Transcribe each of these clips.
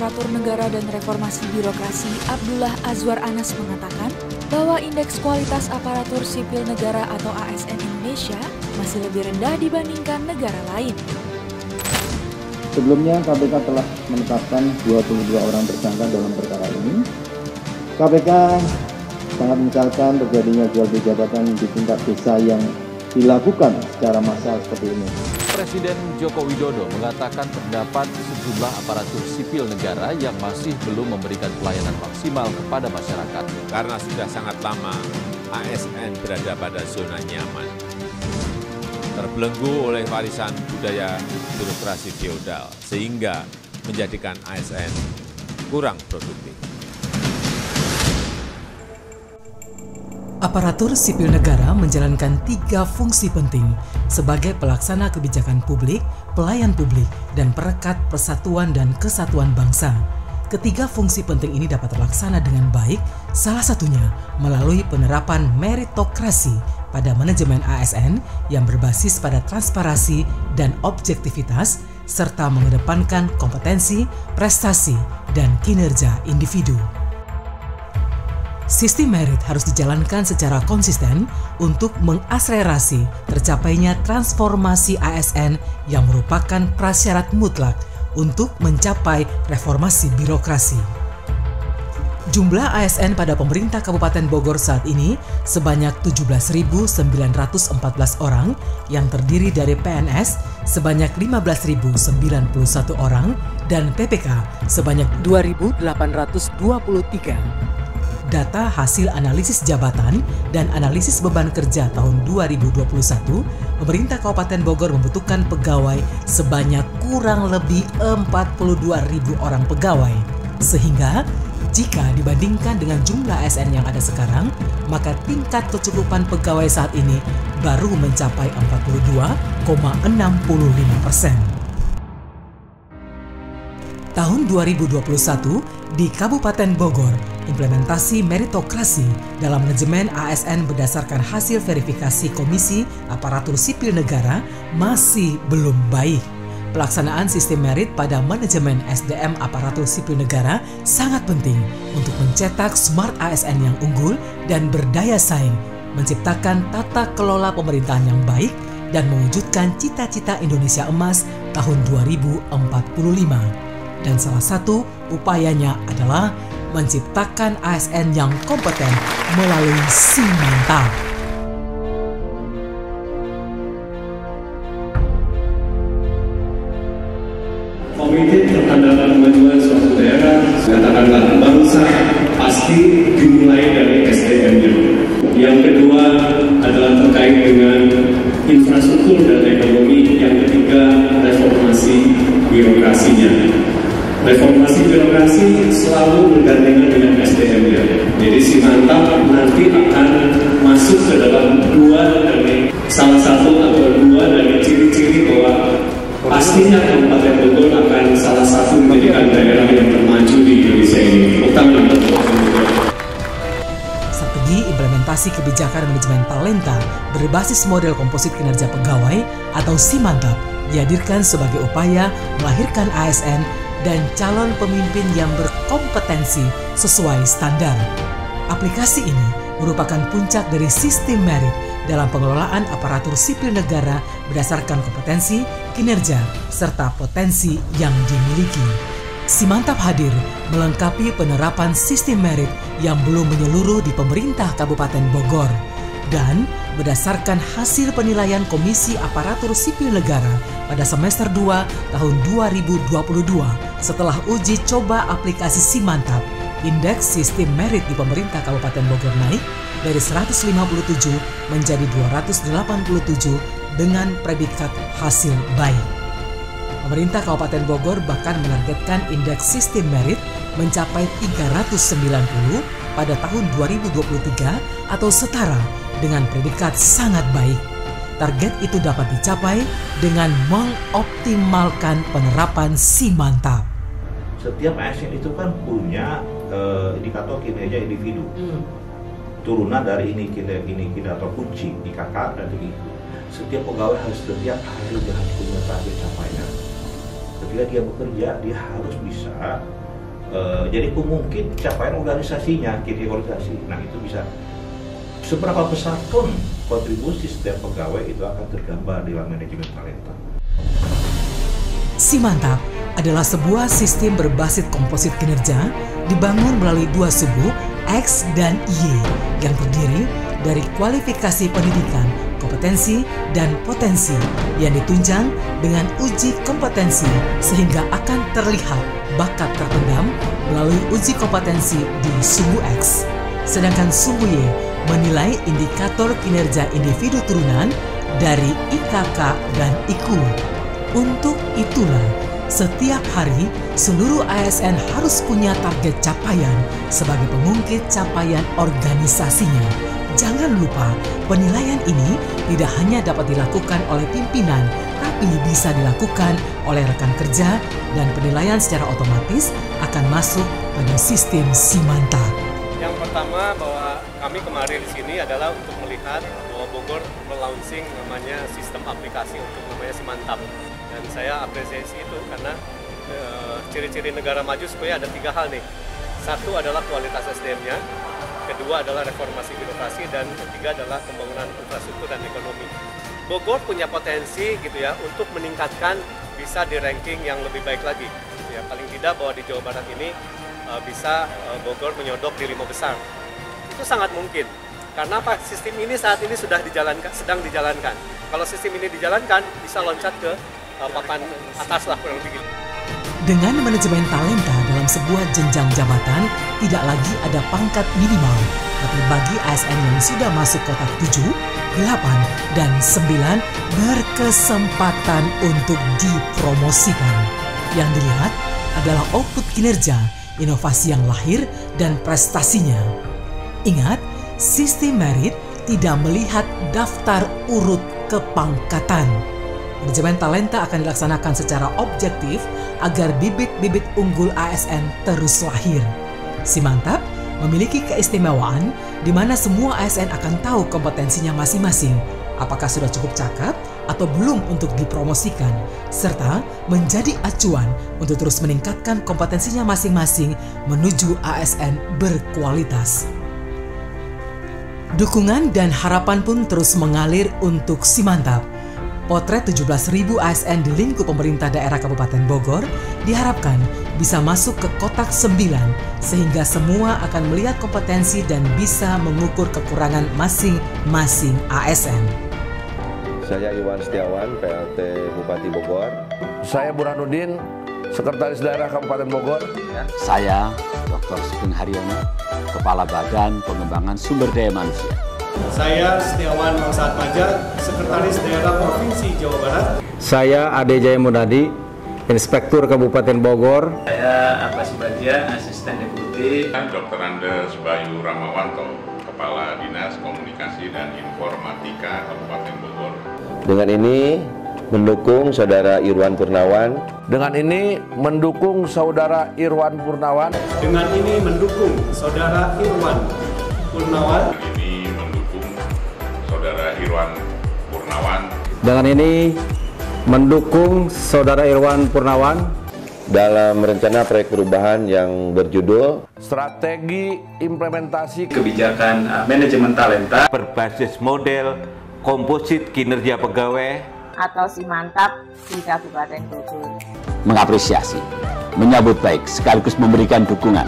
Aparatur Negara dan Reformasi Birokrasi Abdullah Azwar Anas mengatakan bahwa indeks kualitas aparatur sipil negara atau ASN Indonesia masih lebih rendah dibandingkan negara lain. Sebelumnya KPK telah menetapkan 22 orang tersangka dalam perkara ini. KPK sangat menyesalkan terjadinya jual beli jabatan di tingkat desa yang dilakukan secara massal seperti ini. Presiden Joko Widodo mengatakan terdapat sejumlah aparatur sipil negara yang masih belum memberikan pelayanan maksimal kepada masyarakat. Karena sudah sangat lama ASN berada pada zona nyaman, terbelenggu oleh warisan budaya birokrasi feodal, sehingga menjadikan ASN kurang produktif. Aparatur sipil negara menjalankan 3 fungsi penting sebagai pelaksana kebijakan publik, pelayan publik, dan perekat persatuan dan kesatuan bangsa. Ketiga fungsi penting ini dapat terlaksana dengan baik, salah satunya melalui penerapan meritokrasi pada manajemen ASN yang berbasis pada transparansi dan objektivitas, serta mengedepankan kompetensi, prestasi, dan kinerja individu. Sistem merit harus dijalankan secara konsisten untuk mengakselerasi tercapainya transformasi ASN yang merupakan prasyarat mutlak untuk mencapai reformasi birokrasi. Jumlah ASN pada pemerintah Kabupaten Bogor saat ini sebanyak 17.914 orang yang terdiri dari PNS sebanyak 15.091 orang dan PPK sebanyak 2.823. Data hasil analisis jabatan dan analisis beban kerja tahun 2021, pemerintah Kabupaten Bogor membutuhkan pegawai sebanyak kurang lebih 42.000 orang pegawai. Sehingga, jika dibandingkan dengan jumlah ASN yang ada sekarang, maka tingkat kecukupan pegawai saat ini baru mencapai 42,65%. Tahun 2021 di Kabupaten Bogor, implementasi meritokrasi dalam manajemen ASN berdasarkan hasil verifikasi Komisi Aparatur Sipil Negara masih belum baik. Pelaksanaan sistem merit pada manajemen SDM Aparatur Sipil Negara sangat penting untuk mencetak smart ASN yang unggul dan berdaya saing, menciptakan tata kelola pemerintahan yang baik, dan mewujudkan cita-cita Indonesia Emas tahun 2045. Dan salah satu upayanya adalah menciptakan ASN yang kompeten melalui Simantap. Komited terhadap kemajuan suatu daerah, katakanlah bangsa, pasti dimulai dari SDM-nya. Yang kedua adalah terkait dengan infrastruktur dan ekonomi. Yang ketiga, reformasi birokrasinya. Reformasi birokrasi selalu bergandengan dengan SDM-nya. Jadi Simantap nanti akan masuk ke dalam salah satu atau dua dari ciri-ciri bahwa pastinya Kabupaten Bogor akan salah satu menjadikan daerah yang termaju di Indonesia ini. Strategi implementasi kebijakan manajemen talenta berbasis model komposit kinerja pegawai atau Simantap dihadirkan sebagai upaya melahirkan ASN dan calon pemimpin yang berkompetensi sesuai standar. Aplikasi ini merupakan puncak dari sistem merit dalam pengelolaan aparatur sipil negara berdasarkan kompetensi, kinerja, serta potensi yang dimiliki. Simantap hadir melengkapi penerapan sistem merit yang belum menyeluruh di pemerintah Kabupaten Bogor. Dan berdasarkan hasil penilaian Komisi Aparatur Sipil Negara pada semester 2 tahun 2022, setelah uji coba aplikasi Simantap, indeks sistem merit di pemerintah Kabupaten Bogor naik dari 157 menjadi 287 dengan predikat hasil baik. Pemerintah Kabupaten Bogor bahkan menargetkan indeks sistem merit mencapai 390 pada tahun 2023 atau setara dengan predikat sangat baik. Target itu dapat dicapai dengan mengoptimalkan penerapan Simantap. Setiap ASN itu kan punya indikator kinerja individu. Turunan dari ini indikator kunci, IKK dan begitu. Setiap pegawai harus setiap hari dia harus punya target capaian. Ketika dia bekerja, dia harus bisa Jadi mungkin capaian organisasinya, KPI organisasi. Nah itu bisa seberapa besar pun kontribusi setiap pegawai itu akan tergambar di dalam manajemen talenta. Simantap adalah sebuah sistem berbasis komposit kinerja dibangun melalui dua suku X dan Y yang terdiri dari kualifikasi pendidikan, kompetensi, dan potensi yang ditunjang dengan uji kompetensi sehingga akan terlihat bakat terpendam melalui uji kompetensi di sumbu X. Sedangkan sumbu Y menilai indikator kinerja individu turunan dari IKK dan IKU. Untuk itulah, setiap hari seluruh ASN harus punya target capaian sebagai pengungkit capaian organisasinya. Jangan lupa, penilaian ini tidak hanya dapat dilakukan oleh pimpinan, tapi bisa dilakukan oleh rekan kerja dan penilaian secara otomatis akan masuk pada sistem Simantap. Yang pertama bahwa kami kemarin di sini adalah untuk melihat bahwa Bogor melaunching namanya sistem aplikasi untuk namanya Simantap. Dan saya apresiasi itu karena ciri-ciri negara maju supaya ada 3 hal nih. Satu adalah kualitas SDM-nya, kedua adalah reformasi birokrasi, dan ketiga adalah pembangunan infrastruktur dan ekonomi. Bogor punya potensi gitu ya untuk meningkatkan, bisa di ranking yang lebih baik lagi. Ya, paling tidak bahwa di Jawa Barat ini bisa Bogor menyodok di 5 besar. Itu sangat mungkin. Karena apa? Sistem ini saat ini sudah dijalankan, sedang dijalankan. Kalau sistem ini dijalankan, bisa loncat ke papan atas lah kurang lebih. Dengan manajemen talenta dalam sebuah jenjang jabatan, tidak lagi ada pangkat minimal. Tapi bagi ASN yang sudah masuk kotak 7, 8, dan 9 berkesempatan untuk dipromosikan. Yang dilihat adalah output kinerja, inovasi yang lahir, dan prestasinya. Ingat, sistem merit tidak melihat daftar urut kepangkatan. Manajemen talenta akan dilaksanakan secara objektif agar bibit-bibit unggul ASN terus lahir. Simantap memiliki keistimewaan di mana semua ASN akan tahu kompetensinya masing-masing, apakah sudah cukup cakap atau belum untuk dipromosikan, serta menjadi acuan untuk terus meningkatkan kompetensinya masing-masing menuju ASN berkualitas. Dukungan dan harapan pun terus mengalir untuk Simantap. Potret 17.000 ASN di lingkup pemerintah daerah Kabupaten Bogor diharapkan bisa masuk ke kotak 9 sehingga semua akan melihat kompetensi dan bisa mengukur kekurangan masing-masing ASN. Saya Iwan Setiawan, PLT Bupati Bogor. Saya Burhanuddin, Sekretaris Daerah Kabupaten Bogor. Saya Dr. Sugeng Haryono, Kepala Badan Pengembangan Sumber Daya Manusia. Saya Setiawan Mangsat Maja, Sekretaris Daerah Provinsi Jawa Barat. Saya Ade Jaya Munadi, Inspektur Kabupaten Bogor. Saya Abbas Bagja, Asisten Deputi. Dr. Andes Bayu Ramawanto, Kepala Dinas Komunikasi dan Informatika Kabupaten Bogor. Dengan ini mendukung Saudara Irwan Purnawan. Dengan ini mendukung Saudara Irwan Purnawan. Dengan ini mendukung Saudara Irwan Purnawan. Dengan ini mendukung Saudara Irwan Purnawan dalam rencana proyek perubahan yang berjudul Strategi Implementasi Kebijakan Manajemen Talenta berbasis model komposit kinerja pegawai atau Simantap di Kabupaten Bogor. Mengapresiasi, menyambut baik sekaligus memberikan dukungan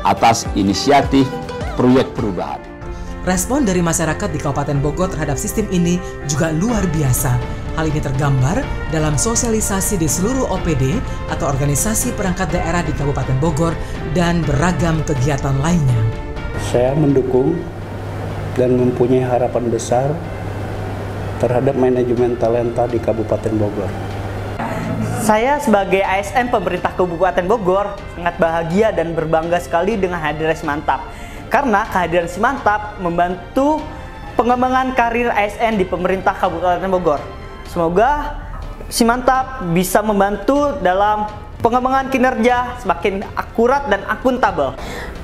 atas inisiatif proyek perubahan. Respon dari masyarakat di Kabupaten Bogor terhadap sistem ini juga luar biasa. Hal ini tergambar dalam sosialisasi di seluruh OPD atau organisasi perangkat daerah di Kabupaten Bogor dan beragam kegiatan lainnya. Saya mendukung dan mempunyai harapan besar terhadap manajemen talenta di Kabupaten Bogor. Saya sebagai ASN pemerintah Kabupaten Bogor sangat bahagia dan berbangga sekali dengan hadirnya Simantap. Karena kehadiran Simantap membantu pengembangan karir ASN di pemerintah Kabupaten Bogor. Semoga Simantap bisa membantu dalam pengembangan kinerja semakin akurat dan akuntabel.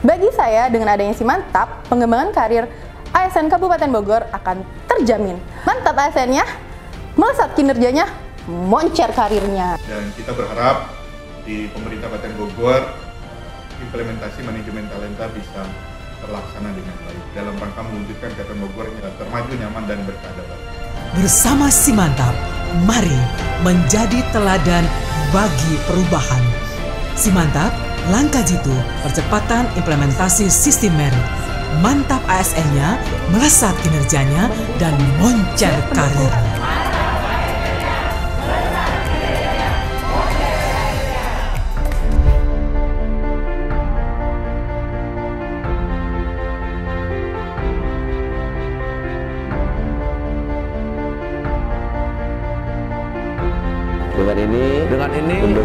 Bagi saya, dengan adanya Simantap, pengembangan karir ASN Kabupaten Bogor akan terjamin. Mantap ASN-nya, melesat kinerjanya, moncer karirnya. Dan kita berharap di pemerintah Kabupaten Bogor implementasi manajemen talenta bisa terlaksana dengan baik dalam rangka mewujudkan Kabupaten Bogor termaju, nyaman, dan berkeadaban. Bersama Simantap, mari menjadi teladan bagi perubahan. Simantap, langkah jitu percepatan implementasi sistem merit. Mantap ASN-nya, melesat kinerjanya, dan moncer karir.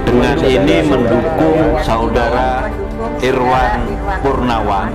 Dengan ini mendukung saudara Irwan Purnawan